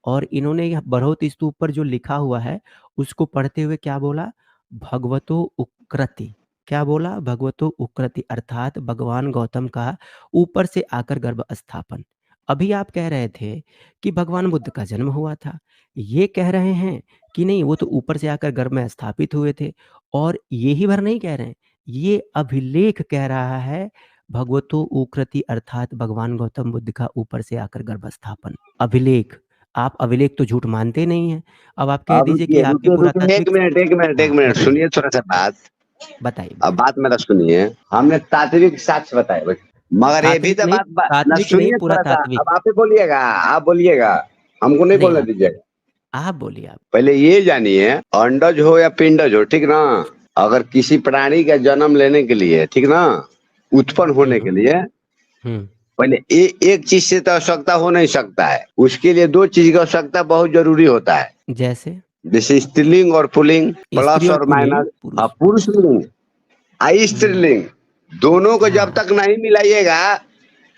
और इन्होंने यह भरौत स्तूप पर जो लिखा हुआ है, उसको पढ़ते हुए क्या बोला? भगवतो उक्रति, क्या बोला? भगवतो उक्रति अर्थात भगवान गौतम का ऊपर से आकर गर्भ स्थापन। अभी आप कह रहे थे कि भगवान बुद्ध का जन्म हुआ था। ये कह रहे हैं कि नहीं वो तो ऊपर से आकर गर्भ में स्थापित हुए थे, और यही भर नहीं कह रहे हैं, ये अभिलेख कह रहा है भगवतो उक्रति अर्थात भगवान गौतम बुद्ध का ऊपर से आकर गर्भ स्थापन। अभिलेख, आप अभिलेख तो झूठ मानते नहीं हैं। अब आप कह अब दीजिए कि रुकिए आपके रुकिए रुकिए, पुरातात्विक एक मिनट हाँ, बताइए, सुनिए थोड़ा सा बात। बताइए, अब बताइए। बात मेरा सुनिए, हमने तात्विक साक्ष्य बताए भाई, मगर ये भी तात्विक तो नहीं, ना तात्विक नहीं, सुनिए थोड़ा सा। पुरातात्विक। अब आप ही बोलिएगा, आप बोलिएगा, हमको नहीं नहीं, बोलने दीजिएगा। आप बोलिए आप। पहले ये जानिए, अंडज हो या पिंडज हो, ठीक ना, अगर किसी प्राणी का जन्म लेने के लिए, ठीक ना, उत्पन्न होने के लिए हम्म, पहले एक चीज से तो आवश्यकता हो नहीं सकता है, उसके लिए दो चीज की आवश्यकता बहुत जरूरी होता है। जैसे स्त्रीलिंग और पुल्लिंग, प्लस स्त्री और पुल्लिंग, माइनस। पुरुष। पुरुष लिंग आई स्त्रीलिंग, दोनों को जब तक नहीं मिलाइएगा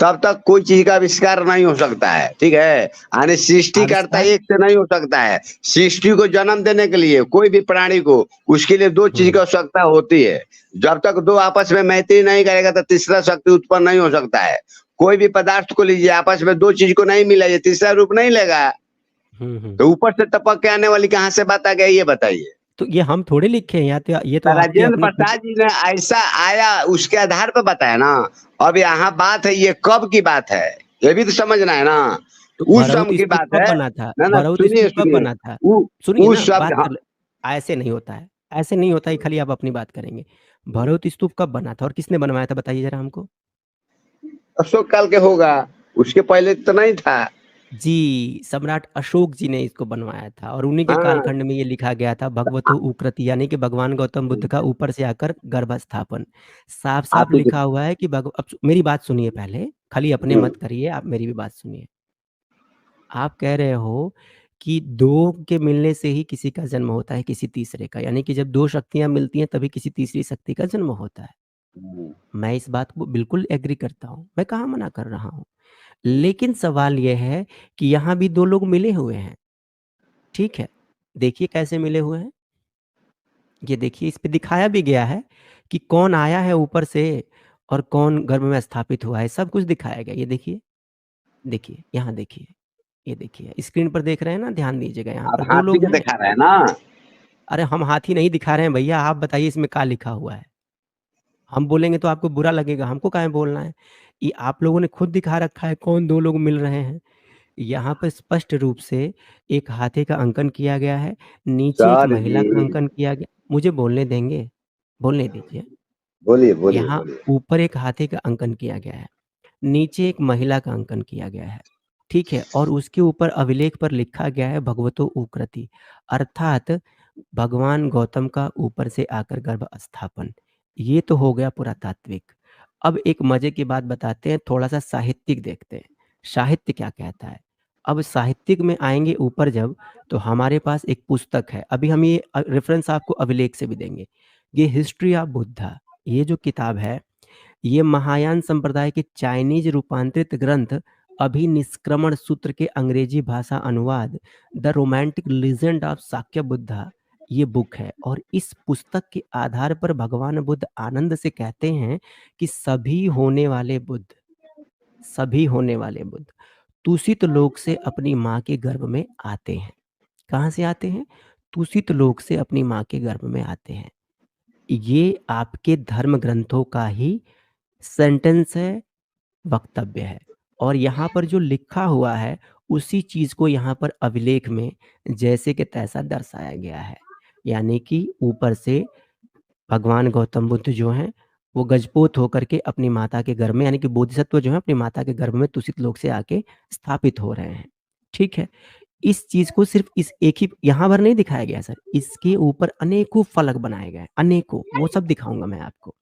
तब तक कोई चीज का आविष्कार नहीं हो सकता है, ठीक है। यानी सृष्टिकर्ता आविष्कार? एक से नहीं हो सकता है। सृष्टि को जन्म देने के लिए कोई भी प्राणी को, उसके लिए दो चीज की आवश्यकता होती है। जब तक दो आपस में मैत्री नहीं करेगा तो तीसरा शक्ति उत्पन्न नहीं हो सकता है। कोई भी पदार्थ को लीजिए, आपस में दो चीज को नहीं मिलाइए, तीसरा रूप नहीं लेगा। तो ऊपर से टपक के आने वाली कहाँ से बात आ गई, ये बताइए। तो ये हम थोड़े लिखे हैं, ये तो आपकी राजेंद्र अपनी प्रसाद जी ने ऐसा आया, उसके आधार पर बताया ना। अब यहाँ बात है, ये कब की बात है, ये भी तो समझना है ना। तो उस भरहुत समय की स्तूप बात कब है बना था? ना। भरहुत सुनिए स्तूप कब सुनिए, बना था? सुनिए उस ना, शब्द बात कर ऐसे नहीं होता है, ऐसे नहीं होता है, खाली आप अपनी बात करेंगे। भरहुत स्तूप कब बना था और किसने बनवाया था, बताइए जरा हमको। अशोक काल के होगा, उसके पहले तो नहीं था जी, सम्राट अशोक जी ने इसको बनवाया था, और उन्हीं के हाँ। कालखंड में ये लिखा गया था भगवतो उक्रति, यानी कि भगवान गौतम बुद्ध का ऊपर से आकर गर्भ स्थापन। साफ साफ आप ही लिखा हुआ है कि अब मेरी बात सुनिए पहले, खाली अपने हम्म। मत करिए, आप मेरी भी बात सुनिए। आप कह रहे हो कि दो के मिलने से ही किसी का जन्म होता है, किसी तीसरे का, यानी कि जब दो शक्तियां मिलती हैं तभी किसी तीसरी शक्ति का जन्म होता है। मैं इस बात को बिल्कुल एग्री करता हूँ, मैं कहाँ मना कर रहा हूँ। लेकिन सवाल यह है कि यहाँ भी दो लोग मिले हुए हैं, ठीक है। देखिए कैसे मिले हुए हैं, ये देखिए, इस पे दिखाया भी गया है कि कौन आया है ऊपर से और कौन गर्भ में स्थापित हुआ है, सब कुछ दिखाया गया। ये देखिए, देखिए यहाँ देखिए, ये देखिए स्क्रीन पर देख रहे हैं ना, ध्यान दीजिएगा, यहाँ आप पर दो हाथी लोग के हैं। दिखा रहे हैं ना। अरे हम हाथी नहीं दिखा रहे हैं भैया, आप बताइए इसमें क्या लिखा हुआ है। हम बोलेंगे तो आपको बुरा लगेगा, हमको काहे बोलना है। ये आप लोगों ने खुद दिखा रखा है कौन दो लोग मिल रहे हैं। यहाँ पर स्पष्ट रूप से एक हाथी का अंकन किया गया है, नीचे एक सर महिला का जी अंकन किया गया। मुझे बोलने देंगे, बोलने दीजिए। बोलिए बोलिए यहाँ बोलिए। ऊपर एक हाथी का अंकन किया गया है, नीचे एक महिला का अंकन किया गया है, ठीक है। और उसके ऊपर अभिलेख पर लिखा गया है भगवतो उक्रति, अर्थात भगवान गौतम का ऊपर से आकर गर्भ स्थापन। ये तो हो गया पुरातात्विक। अब एक मजे की बात बताते हैं, थोड़ा सा साहित्यिक देखते हैं, साहित्य क्या कहता है। अब साहित्यिक में आएंगे ऊपर जब, तो हमारे पास एक पुस्तक है, अभी हम ये रेफरेंस आपको अभिलेख से भी देंगे। ये हिस्ट्री ऑफ बुद्धा, ये जो किताब है, ये महायान संप्रदाय के चाइनीज रूपांतरित ग्रंथ अभिनिष्क्रमण सूत्र के अंग्रेजी भाषा अनुवाद the romantic legend of Shakya Buddha, ये बुक है। और इस पुस्तक के आधार पर भगवान बुद्ध आनंद से कहते हैं कि सभी होने वाले बुद्ध दूषित लोक से अपनी माँ के गर्भ में आते हैं। कहाँ से आते हैं? दूषित लोक से अपनी माँ के गर्भ में आते हैं। ये आपके धर्म ग्रंथों का ही सेंटेंस है, वक्तव्य है, और यहाँ पर जो लिखा हुआ है उसी चीज को यहाँ पर अभिलेख में जैसे कि तैसा दर्शाया गया है। यानी कि ऊपर से भगवान गौतम बुद्ध जो हैं वो गजपोत होकर के अपनी माता के गर्भ में, यानी कि बोधिसत्व जो है अपनी माता के गर्भ में तुषित लोक से आके स्थापित हो रहे हैं, ठीक है। इस चीज को सिर्फ इस एक ही यहाँ पर नहीं दिखाया गया सर, इसके ऊपर अनेकों फलक बनाए गए, अनेकों, वो सब दिखाऊंगा मैं आपको।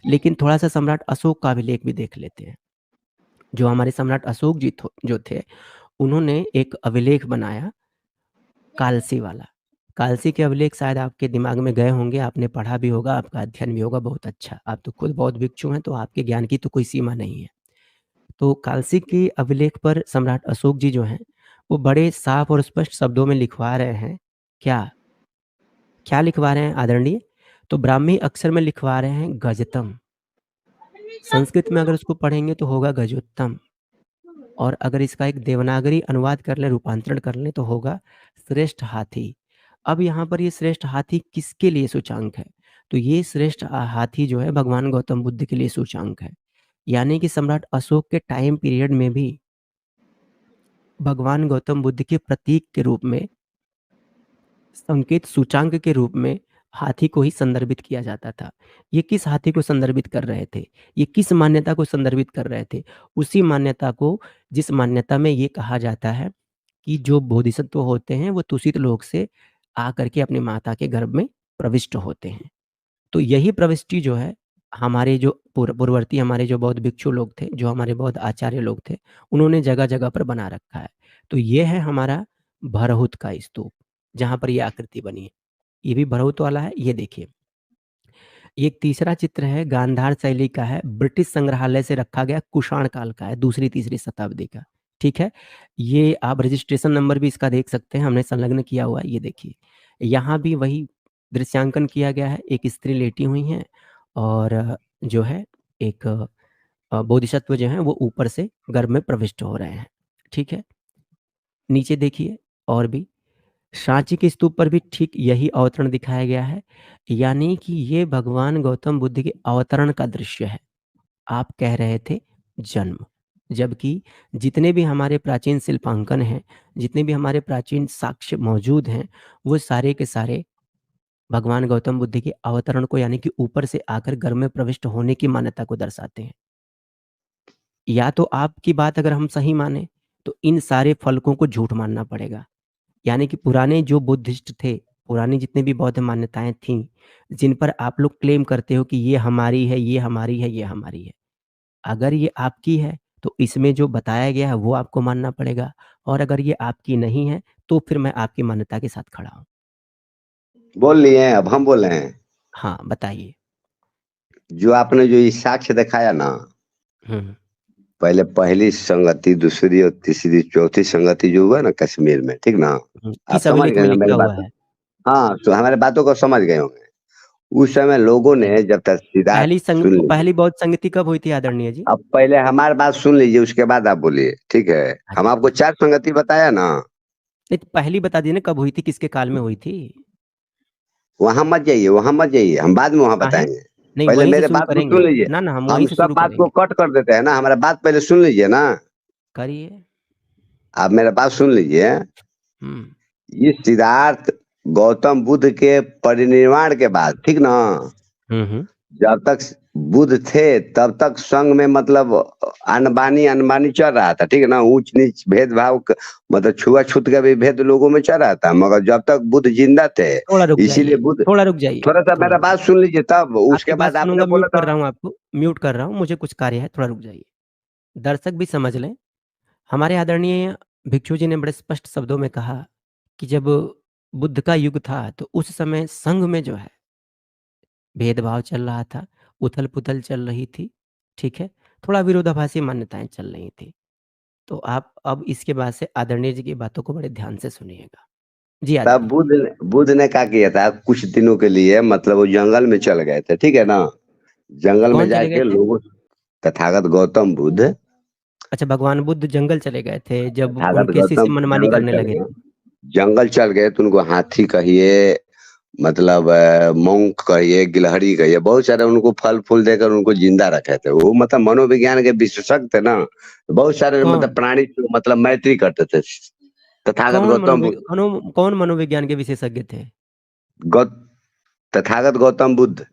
लेकिन थोड़ा सा सम्राट अशोक का अभिलेख भी देख लेते हैं। जो हमारे सम्राट अशोक जी जो थे, उन्होंने एक अभिलेख बनाया कालसी वाला। कालसी के अभिलेख शायद आपके दिमाग में गए होंगे, आपने पढ़ा भी होगा, आपका अध्ययन भी होगा, बहुत अच्छा। आप तो खुद बहुत भिक्षु हैं, तो आपके ज्ञान की तो कोई सीमा नहीं है। तो कालसी के अभिलेख पर सम्राट अशोक जी जो हैं वो बड़े साफ और स्पष्ट शब्दों में लिखवा रहे हैं। क्या लिखवा रहे हैं आदरणीय? तो ब्राह्मी अक्षर में लिखवा रहे हैं गजतम, संस्कृत में अगर उसको पढ़ेंगे तो होगा गजोत्तम, और अगर इसका एक देवनागरी अनुवाद कर लें, रूपांतरण कर लें, तो होगा श्रेष्ठ हाथी। अब यहाँ पर ये श्रेष्ठ हाथी किसके लिए सूचांक है? तो ये श्रेष्ठ हाथी जो है भगवान गौतम बुद्ध के लिए सूचांक है। यानी कि सम्राट अशोक के टाइम पीरियड में भी भगवान गौतम बुद्ध के प्रतीक के रूप में, संकेत सूचांक के रूप में हाथी को ही संदर्भित किया जाता था। ये किस हाथी को संदर्भित कर रहे थे? ये किस मान्यता को संदर्भित कर रहे थे? उसी मान्यता को, जिस मान्यता में ये कहा जाता है कि जो बोधिसत्व होते हैं वो तुषित लोक से आकर के अपनी माता के गर्भ में प्रविष्ट होते हैं। तो यही प्रविष्टि जो है हमारे जो पूर्ववर्ती हमारे जो बौद्ध भिक्षु लोग थे, जो हमारे बौद्ध आचार्य लोग थे, उन्होंने जगह जगह पर बना रखा है। तो ये है हमारा भरहुत का स्तूप, जहाँ पर ये आकृति बनी है। ये भी भरहुत वाला है। ये देखिए, एक तीसरा चित्र है, गांधार शैली का है, ब्रिटिश संग्रहालय से रखा गया, कुषाण काल का है, 2री-3री शताब्दी का। ठीक है, ये आप रजिस्ट्रेशन नंबर भी इसका देख सकते हैं, हमने संलग्न किया हुआ है। ये देखिए, यहाँ भी वही दृश्यांकन किया गया है। एक स्त्री लेटी हुई हैं और जो है एक बोधिसत्व जो है वो ऊपर से गर्भ में प्रविष्ट हो रहे हैं। ठीक है, नीचे देखिए, और भी सांची के स्तूप पर भी ठीक यही अवतरण दिखाया गया है। यानी कि ये भगवान गौतम बुद्ध के अवतरण का दृश्य है। आप कह रहे थे जन्म, जबकि जितने भी हमारे प्राचीन शिल्पांकन हैं, जितने भी हमारे प्राचीन साक्ष्य मौजूद हैं, वो सारे के सारे भगवान गौतम बुद्ध के अवतरण को, यानी कि ऊपर से आकर गर्भ में प्रविष्ट होने की मान्यता को दर्शाते हैं। या तो आपकी बात अगर हम सही माने तो इन सारे फलकों को झूठ मानना पड़ेगा। यानी कि पुराने जो बुद्धिस्ट थे, पुरानी जितनी भी बौद्ध मान्यताएं थीं, जिन पर आप लोग क्लेम करते हो कि ये हमारी है, ये हमारी है, ये हमारी है, अगर ये आपकी है तो इसमें जो बताया गया है वो आपको मानना पड़ेगा, और अगर ये आपकी नहीं है तो फिर मैं आपकी मान्यता के साथ खड़ा हूँ। बोल लिए हैं, अब हम बोल रहे हैं। हाँ, बताइए। जो आपने जो ये साक्ष्य दिखाया ना, पहले पहली संगति, दूसरी और तीसरी चौथी संगति जो हुआ ना कश्मीर में, ठीक ना, आप समझ गए मेरी बात? हाँ, तो हमारे बातों को समझ गए होंगे। उस समय लोगों ने जब तक पहली बौद्ध संगति कब हुई थी आदरणीय जी? अब पहले हमारी बात सुन लीजिए, उसके बाद आप बोलिए, ठीक है? हम आपको 4 संगति बताया ना। नहीं, पहली बता दीजिए कब हुई थी, किसके काल में हुई थी? वहां मत जाइए, वहां मत जाइए, हम बाद में वहां बताएंगे। पहले मेरे बात को सुन लीजिए ना, हम सब बात को कट कर देते हैं ना, हमारा बात पहले सुन लीजिए ना। करिए, आप मेरा बात सुन लीजिए। ये सिद्धार्थ गौतम बुद्ध के परिनिर्वाण के बाद, ठीक ना, जब तक बुद्ध थे तब तक संघ में मतलब अनबानी चल रहा था, ठीक है ना, ऊंच नीच भेदभाव मतलब छुआछूत का भी भेद लोगों में चल रहा था। मगर जब तक बुद्ध जिंदा थे, इसीलिए बुद्ध, थोड़ा रुक जाइए, थोड़ा सा मेरा बात सुन लीजिए, तब उसके बाद आपने बोला म्यूट कर रहा हूँ, आपको म्यूट कर रहा हूँ, मुझे कुछ कार्य है, थोड़ा रुक जाइए। दर्शक भी समझ लें, हमारे आदरणीय भिक्षु जी ने बड़े स्पष्ट शब्दों में कहा कि जब बुद्ध का युग था तो उस समय संघ में जो है भेदभाव चल रहा था, उथल पुथल चल रही थी, ठीक है, थोड़ा विरोधाभासी मान्यताएं चल रही थी। तो आप अब इसके बाद से आदरणीय जी की बातों को बड़े ध्यान से सुनिएगा जी। तब बुद्ध ने क्या किया था, कुछ दिनों के लिए मतलब वो जंगल में चल गए थे, ठीक है ना, जंगल में जाके लोगों, तथागत गौतम बुद्ध, अच्छा, भगवान बुद्ध जंगल चले गए थे जब उनके शिष्य मनमानी करने लगे, जंगल चल गए तो उनको हाथी कहिए, मतलब मौंक कहिए, गिलहरी कहिए, बहुत सारे उनको फल फूल देकर उनको जिंदा रखे थे। वो मतलब मनोविज्ञान के विशेषज्ञ थे ना, बहुत सारे मतलब प्राणी मतलब मैत्री करते थे। तथागत गौतम बुद्ध। कौन मनोविज्ञान के विशेषज्ञ थे? तथागत गौतम बुद्ध।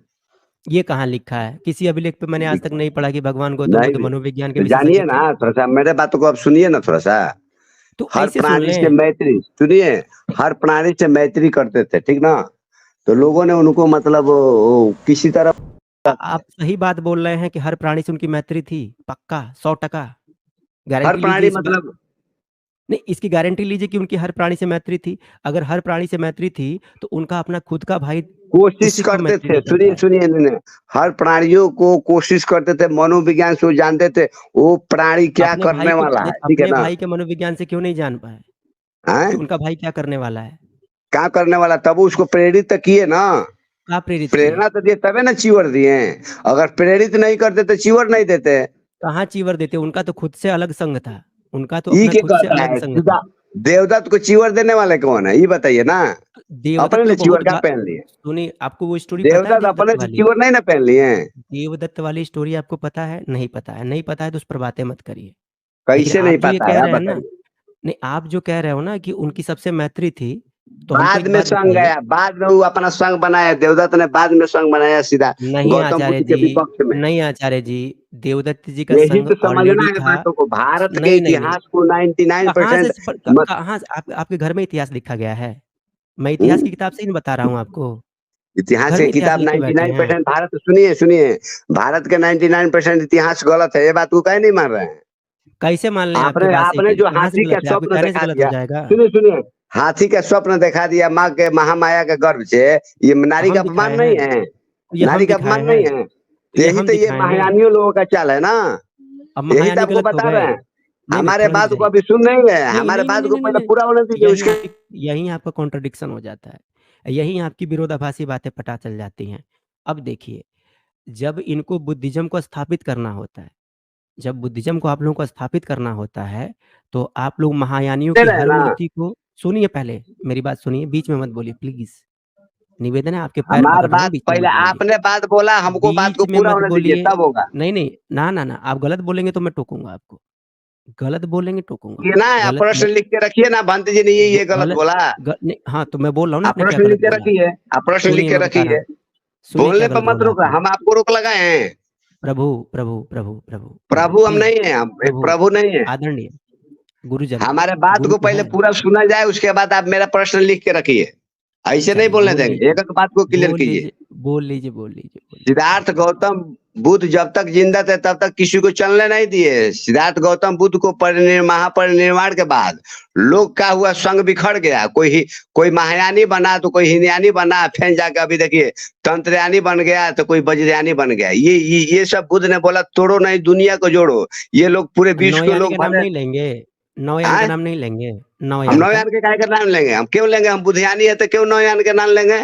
ये कहाँ लिखा है? किसी अभिलेख पे मैंने आज तक नहीं पढ़ा कि भगवान गौतम बुद्ध मनोविज्ञान के विशेषज्ञ। जानिए ना थोड़ा सा, मेरे बातों को आप सुनिए ना थोड़ा सा। तो हर प्राणी से मैत्री, सुनिए, हर प्राणी से मैत्री करते थे, ठीक ना, तो लोगों ने उनको मतलब किसी तरह। आप सही बात बोल रहे हैं कि हर प्राणी से उनकी मैत्री थी, पक्का 100%? हर प्राणी मतलब नहीं, इसकी गारंटी लीजिए कि उनकी हर प्राणी से मैत्री थी। अगर हर प्राणी से मैत्री थी तो उनका अपना खुद का भाई कोशिश करते थे, सुनिए, हर प्राणियों को कोशिश करते थे, मनोविज्ञान से जानते थे वो प्राणी क्या करने वाला है, ठीक है ना। भाई के मनोविज्ञान से क्यों नहीं जान पाए कि उनका भाई क्या करने वाला है, क्या करने वाला, तब उसको प्रेरित किए ना। कहाँ प्रेरित किए? प्रेरणा तो दिए तबे ना चीवर दिए। अगर प्रेरित नहीं करते तो चीवर नहीं देते। कहाँ चीवर देते? उनका तो खुद से अलग संघ था, उनका तो ये अपना क्या खुद से कहता अलग है? संघ सीधा था। देवदत्त को चीवर देने वाले कौन है? ये बताइए ना। देवदत्त अपने तो ने चीवर बहुत क्या पहन लिए? सुनिए, आपको वो स्टोरी पता है देवदत्त अपने देवदत्त से वाली? चीवर नहीं ना पहन लिए। देवदत्त वाली स्टोरी आपको पता है? नहीं पता है? नहीं पता है तो उस पर बातें मत करिए। लेकिन कैसे नहीं आप जो ये पता कह है? रहे आप हैं ना, बताइए। नहीं आप जो कह रहे हो ना कि उनकी सबसे मैत्री थी, तो हमको बाद एक में बात संघ बताइए। गया, बाद में वो अपना संघ बनाया। देवदत्त ने बाद में संघ बनाया सीधा नहीं गौतम आचार्य बुद्ध के जी, विपक्ष में। नहीं आचार्य जी, देवदत्त जी का यही संघ तो समझना ऑलरेडी है था। बातों को। भारत के नहीं, नहीं, नहीं। इतिहास को 99% कहाँ से आपके घर में इतिहास लिखा गया है? मैं इतिहास की किताब से ही बता रहा हूँ आपको। इतिहास घर की में इतिहास किताब लेके बैठे हैं। 99% भारत, सुनिए, भारत के 99% इतिहास गलत है। ये बात को काहे नहीं मान रहे हैं? कैसे मान लें आपकी बात से? आपने जो कहाँ से हाथी का गलत है? आपके स्वप्न कहने से दिखा गलत दिया, हो जाएगा। सुनिए, हाथी का स्वप्न दिखा दिया माँ के महामाया के गर्भ से, ये नारी का हम अपमान दिखाए नहीं हैं, है? ये नारी हम का दिखाए अपमान हैं, नहीं है? यही हम तो ये दिखाए हैं। महायानियों लोगों का चाल है ना। अब यही तो महायानी आपको गलत हो बता गए। रहे हैं। नहीं, हमारे थोड़ा बात रुक को जाइए। अभी सुन नहीं रहे। नहीं, हमारे नहीं, बात नहीं, को नहीं, पहले नहीं, पूरा होने दीजिए, उसके यहीं आपका कॉन्ट्रडिक्शन हो जाता है। यहीं आपकी विरोधाभासी बातें पता चल जाती हैं। अब देखिए, जब इनको बुद्धिज्म को स्थापित करना होता है, जब बुद्धिज्म को आप लोगों को स्थापित करना होता है, तो आप लोग महायानियों दे की रहे हैं हर ना। मूर्ति को सुनिए, पहले मेरी बात सुनिए, बीच में मत बोलिए प्लीज़। निवेदन है, आपके पैर हमार पकड़ रहा हूँ, बात बीच में पहले मत बोलिए। आपने बात बोला, हमको बात को बीच में पूरा मत होने दीजिए, बोलिए। तब होगा। नहीं, नहीं, ना, आप गलत बोलेंगे तो मैं टोकूँगा आपको। गलत बोलेंगे टोकूँगा। ये ना आप गलत प्रश्न मैं लिख के रखिए ना, भंत जी ने ये गलत गलत बोला। नहीं, हाँ, तो मैं बोल रहा हूँ ना आप आपने क्या प्रश्न लिख गलत के बोला। रखिए, आप प्रश्न लिख सुनिए, के मैं बता रहा रखिए। हूँ। सुनिए बोलने क्या पर गलत मत बोला रोका, आपने। हम आपको रोक लगाए हैं। प्रभु, प्रभु, प्रभु, प्रभु, प्रभु हम प्लीज़, नहीं है, हम एक प्रभु नहीं है। आदरणीय गुरुजन, हमारे बात गुरु को तो पहले हैं। पूरा सुना जाए, उसके बाद आप मेरा प्रश्न लिख के रखिए। ऐसे नहीं चलिए, बोलने बोल देंगे, लीजिए, एक एक बात को क्लियर बोल कीजिए। लीजिए, बोल लीजिए, बोल लीजिए, बोल लीजिए। सिद्धार्थ गौतम बुद्ध जब तक जिंदा थे तब तक किसी को चलने नहीं दिए। सिद्धार्थ गौतम बुद्ध को महापरिनिर्वाण के बाद लोग का हुआ, संघ बिखर गया। कोई महायानी बना तो कोई हिनयानी बना, फिर जाके अभी देखिए तंत्रयानी बन गया, तो कोई वज्रयानी बन गया। ये सब बुद्ध ने बोला, तोड़ो नहीं दुनिया को जोड़ो। ये लोग पूरे विश्व के नौयानी लोग का नाम भले। नहीं लेंगे, नौयान का नाम नहीं लेंगे, हम नौयान का। नौयान के काय का नाम लेंगे? हम क्यों लेंगे? हम बुद्धियानी है तो क्यों नौयान के नाम लेंगे?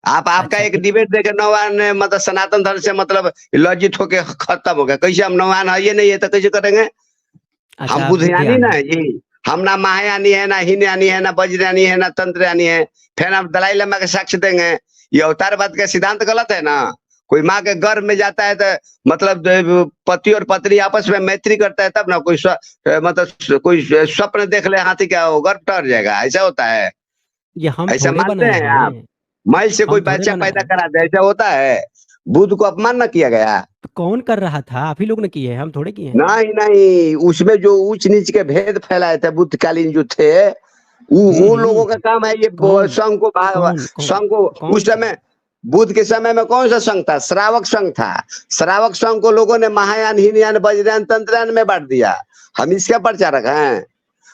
आपका अच्छा, एक डिबेट देकर नौयान ने मतलब सनातन धर्म से मतलब लज्जित होके खत्म हो गया। कैसे हम नौयान है ये नहीं है तो कैसे करेंगे? अच्छा, हम आप बुद्धियानी बुद्धियान ना हैं। है जी। हम ना महायानी है, ना हिनयानी है, ना वज्रयानी है, ना तंत्रयानी है। फिर हम दलाई लामा के साक्ष्य देंगे। ये अवतारवाद का सिद्धांत गलत है ना। कोई माँ के गर्भ में जाता है तो मतलब पति और पत्नी आपस में मैत्री करता है, तब ना कोई मतलब कोई स्वप्न देख ले हाथी का, वो गर्भ टूट जाएगा। ऐसा होता है? ये हम ऐसा थोड़े मानते बनाए हैं आप? हैं। मैल से कोई हम थोड़े बच्चा बनाए पैदा हैं। करा दे, ऐसा होता है? बुद्ध को अपमान न किया गया? तो कौन कर रहा था? आप ही लोग ने किए हैं, हम थोड़े किए हैं। नहीं, उसमें जो ऊंच नीच के भेद फैलाए थे बुद्धकालीन जो थे, वो लोगों का काम है। ये कौन? संघ को संघ को कौन? उस समय बुद्ध के समय में कौन सा संघ था? श्रावक संघ था। श्रावक संघ को लोगों ने महायान, हिनयान, वज्रयान, तंत्रयान में बांट दिया। हम इसका प्रचारक हैं।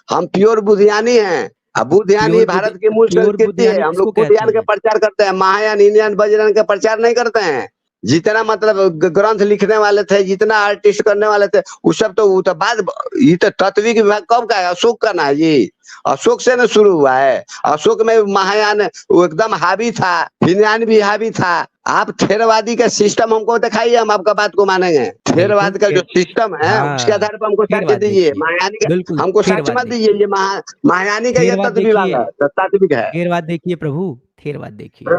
हम प्योर बुद्धियानी हैं। अब बुद्धियानी भारत की मूल संस्कृति है। हम लोग बुद्धियान का प्रचार करते हैं, महायान, हिनयान, वज्रयान का प्रचार नहीं करते हैं। जितना मतलब ग्रंथ लिखने वाले थे, जितना आर्टिस्ट करने वाले थे, वो सब तो बाद, ये तो तत्विक विभाग कब का है? अशोक का ना जी। अशोक से न शुरू हुआ है। अशोक में महायान वो एकदम हावी था, हिनयान भी हावी था। आप थेरवादी का सिस्टम हमको दिखाइए, हम आपका बात को मानेंगे। थेरवाद का जो सिस्टम है, उसके आधार पर हमको साक्ष्य दीजिए। महायानी का हमको साक्ष्य मत दीजिए। ये महायानी का ये तत्व विभाग है, तात्विक है। थेरवाद देखिए प्रभु, थेरवाद देखिए।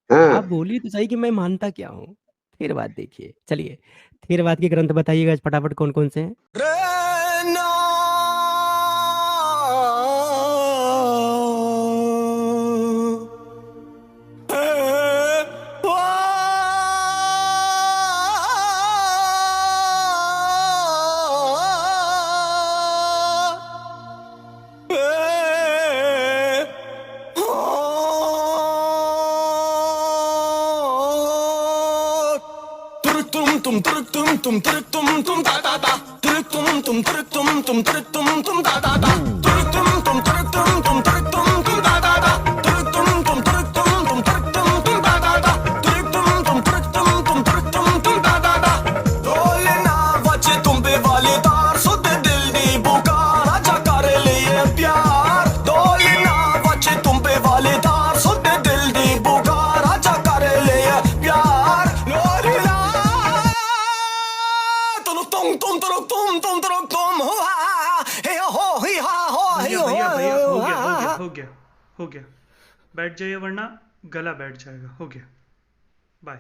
आप बोलिए तो सही कि मैं मानता क्या हूँ। थेरवाद देखिए। चलिए, थेरवाद के ग्रंथ बताइएगा फटाफट, कौन कौन से हैं? भैया भैया हो गया बैठ जाइए वरना गला बैठ जाएगा। हो गया, बाय।